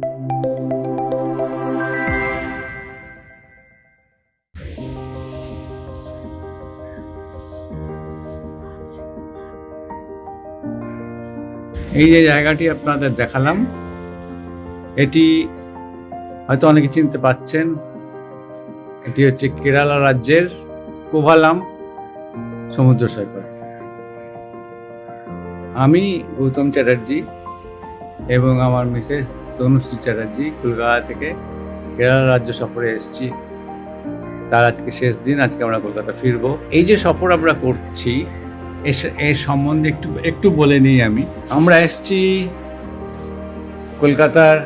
এই যে জায়গাটি আপনাদের দেখালাম, এটি হয়তো অনেকে চিনতে পারছেন, এটি হচ্ছে কেরালা রাজ্যের কোভালাম সমুদ্র সৈকত। আমি গৌতম চ্যাটার্জি এবং আমার মিসেস তনুশ্রী চ্যাটার্জি কলকাতা থেকে কেরালা রাজ্য সফরে এসেছি। তার আজকে শেষ দিন, আজকে আমরা কলকাতা ফিরবো। এই যে সফর আমরা করছি এর সম্বন্ধে একটু বলে নিই। আমরা এসেছি কলকাতার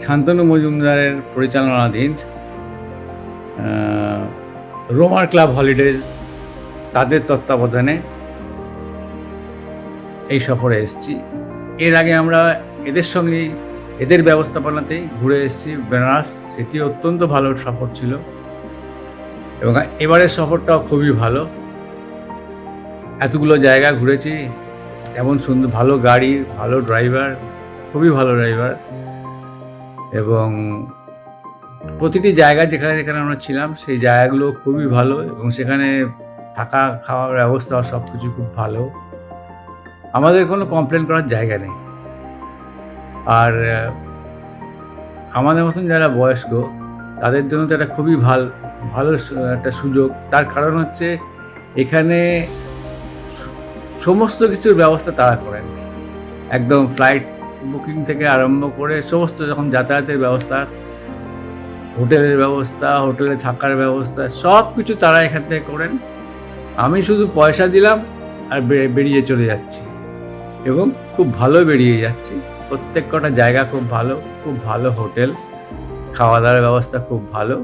শান্তনু মজুমদারের পরিচালনাধীন রোমার ক্লাব হলিডেজ, তাদের তত্ত্বাবধানে এই সফরে এসেছি। এর আগে আমরা এদের ব্যবস্থাপনাতেই ঘুরে এসেছি বেনারস, সেটি অত্যন্ত ভালো সফর ছিল এবং এবারের সফরটাও খুবই ভালো। এতগুলো জায়গা ঘুরেছি, যেমন সুন্দর, ভালো গাড়ি, ভালো ড্রাইভার, খুবই ভালো ড্রাইভার, এবং প্রতিটি জায়গা যেখানে যেখানে আমরা ছিলাম সেই জায়গাগুলো খুবই ভালো এবং সেখানে থাকা খাওয়ার ব্যবস্থা সব কিছু খুব ভালো। আমাদের কোনো কমপ্লেন করার জায়গা নেই। আর আমাদের মতন যারা বয়স্ক তাদের জন্য তো এটা খুবই ভালো একটা সুযোগ। তার কারণ হচ্ছে এখানে সমস্ত কিছুর ব্যবস্থা তারা করেন, একদম ফ্লাইট বুকিং থেকে আরম্ভ করে সমস্ত, যখন যাতায়াতের ব্যবস্থা, হোটেলের ব্যবস্থা, হোটেলে থাকার ব্যবস্থা, সব কিছু তারা এখান থেকে করেন। আমি শুধু পয়সা দিলাম আর বেরিয়ে চলে যাচ্ছি, এবং খুব ভালো বেরিয়ে যাচ্ছি। প্রত্যেক কটা জায়গা খুব ভালো হোটেল, খাওয়া দাওয়ার ব্যবস্থা খুব ভালো।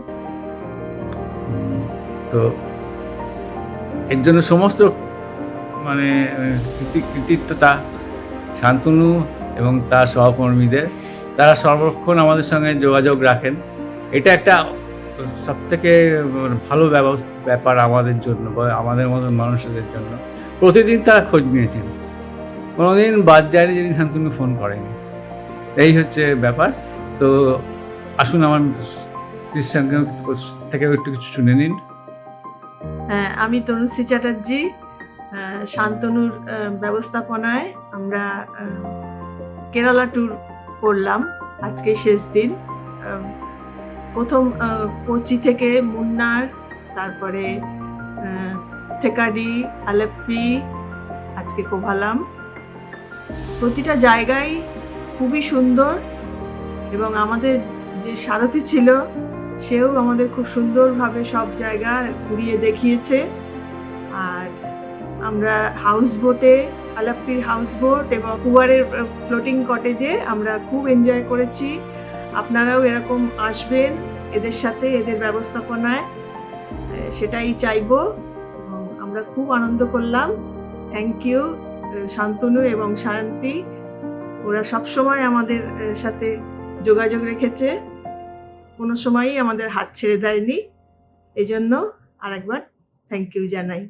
তো এর জন্য সমস্ত কৃতিত্বতা শান্তনু এবং তার সহকর্মীদের। তারা সর্বক্ষণ আমাদের সঙ্গে যোগাযোগ রাখেন। এটা একটা সবথেকে ভালো ব্যাপার আমাদের জন্য বা আমাদের মতন মানুষদের জন্য। প্রতিদিন তারা খোঁজ নিয়েছেন, কোনোদিন বাদ যায়নি যেদিন শান্তনু ফোন করেনি। এই হচ্ছে ব্যাপার। তো আসুন আমার স্ত্রীর সঙ্গে থেকে একটু কিছু শুনে নিন। হ্যাঁ, আমি তনুশ্রী চ্যাটার্জি। শান্তনুর ব্যবস্থাপনায় আমরা কেরালা ট্যুর করলাম, আজকে শেষ দিন। প্রথম কোচি থেকে মুন্নার, তারপরে থেকাডি, আলেপ্পি, আজকে কোভালাম। প্রতিটা জায়গায় খুবই সুন্দর এবং আমাদের যে সারথি ছিল সেও আমাদের খুব সুন্দরভাবে সব জায়গা ঘুরিয়ে দেখিয়েছে। আর আমরা হাউস বোটে, আলাপ্পির হাউস বোট এবং কুয়ারের ফ্লোটিং কটেজে আমরা খুব এনজয় করেছি। আপনারাও এরকম আসবেন এদের সাথে, এদের ব্যবস্থাপনায়, সেটাই চাইবো। এবং আমরা খুব আনন্দ করলাম। থ্যাংক ইউ শান্তনু এবং সায়ন্তী, ওরা সবসময় আমাদের সাথে যোগাযোগ রেখেছে, কোনো সময়ই আমাদের হাত ছেড়ে দেয়নি। এই জন্য আরেকবার থ্যাংক ইউ জানাই।